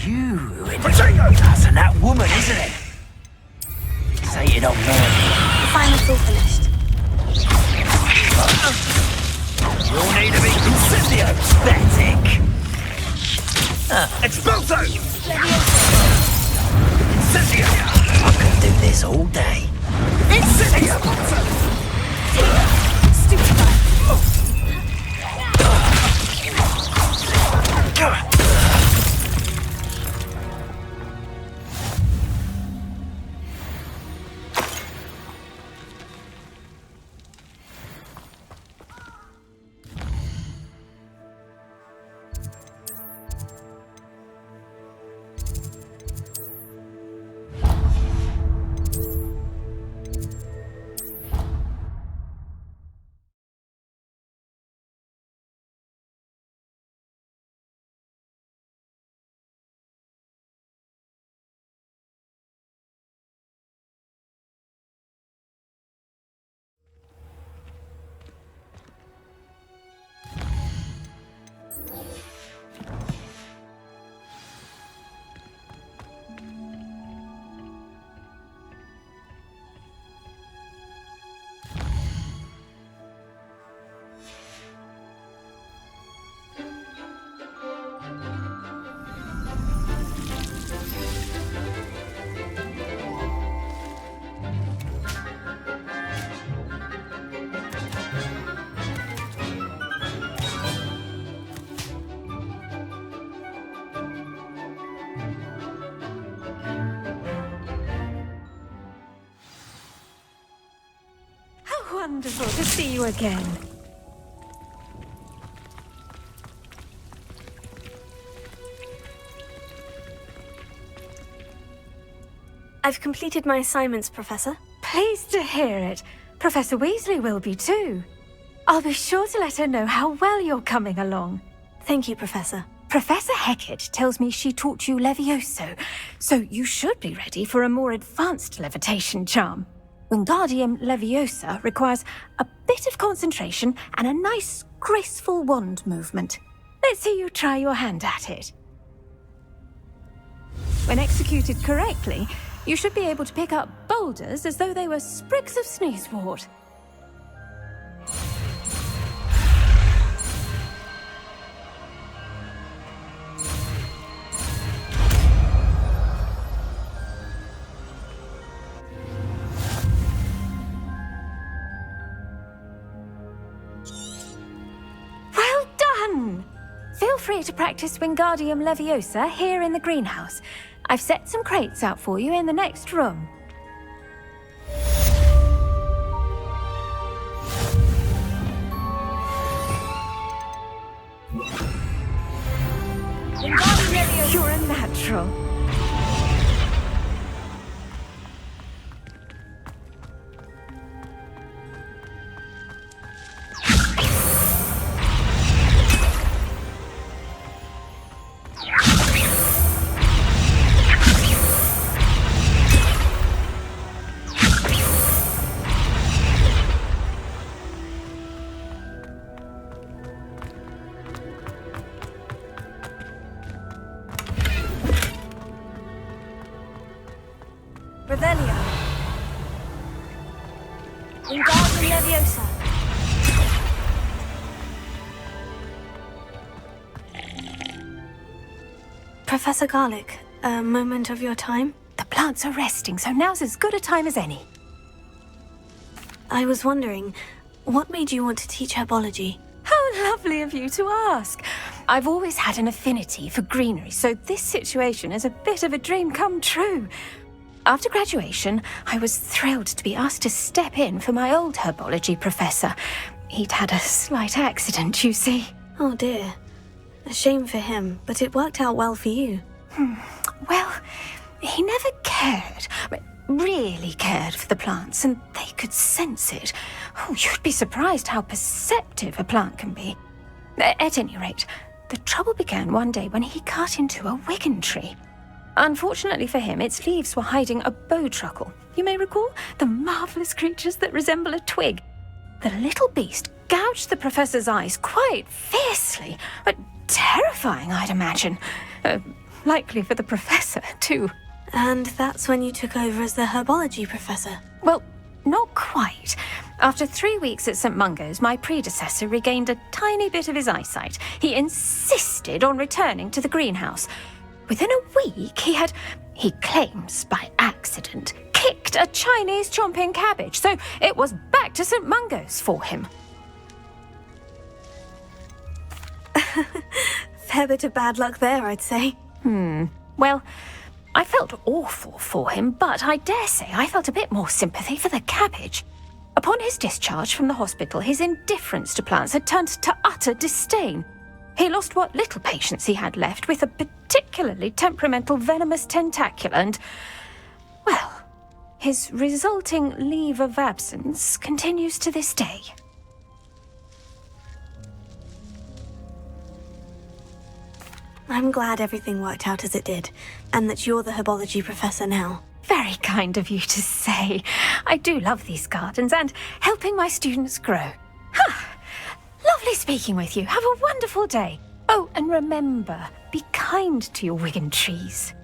you who interviewed us and that woman, isn't it? Sated old man. Final's all finished. You'll need to be incendio. Pathetic. Expulso! Incendio. I could do this all day. Incendio. Stupefy. Wonderful to see you again. I've completed my assignments, Professor. Pleased to hear it. Professor Weasley will be too. I'll be sure to let her know how well you're coming along. Thank you, Professor. Professor Hecat tells me she taught you Levioso, so you should be ready for a more advanced levitation charm. Wingardium Leviosa requires a bit of concentration and a nice, graceful wand movement. Let's see you try your hand at it. When executed correctly, you should be able to pick up boulders as though they were sprigs of sneezewort. Feel free to practice Wingardium Leviosa here in the greenhouse. I've set some crates out for you in the next room. Wingardium Leviosa! You're a natural. Revelio. Wingardium Leviosa. Professor Garlick, a moment of your time? The plants are resting, so now's as good a time as any. I was wondering, what made you want to teach herbology? How lovely of you to ask. I've always had an affinity for greenery, so this situation is a bit of a dream come true. After graduation, I was thrilled to be asked to step in for my old herbology professor. He'd had a slight accident, you see. Oh dear. A shame for him, but it worked out well for you. Well, he never cared, really cared for the plants, and they could sense it. Oh, you'd be surprised how perceptive a plant can be. At any rate, the trouble began one day when he cut into a Wigan tree. Unfortunately for him, its leaves were hiding a bowtruckle. You may recall the marvellous creatures that resemble a twig. The little beast gouged the professor's eyes quite fiercely, but terrifying, I'd imagine. likely for the professor, too. And that's when you took over as the herbology professor. Well, not quite. After 3 weeks at St. Mungo's, my predecessor regained a tiny bit of his eyesight. He insisted on returning to the greenhouse. Within a week, he claims by accident, kicked a Chinese chomping cabbage, so it was back to St. Mungo's for him. Fair bit of bad luck there, I'd say. Well, I felt awful for him, but I dare say I felt a bit more sympathy for the cabbage. Upon his discharge from the hospital, his indifference to plants had turned to utter disdain. He lost what little patience he had left with a particularly temperamental venomous tentacula and, well, his resulting leave of absence continues to this day. I'm glad everything worked out as it did, and that you're the herbology professor now. Very kind of you to say. I do love these gardens and helping my students grow. Lovely speaking with you. Have a wonderful day. Oh, and remember, be kind to your Wigan trees.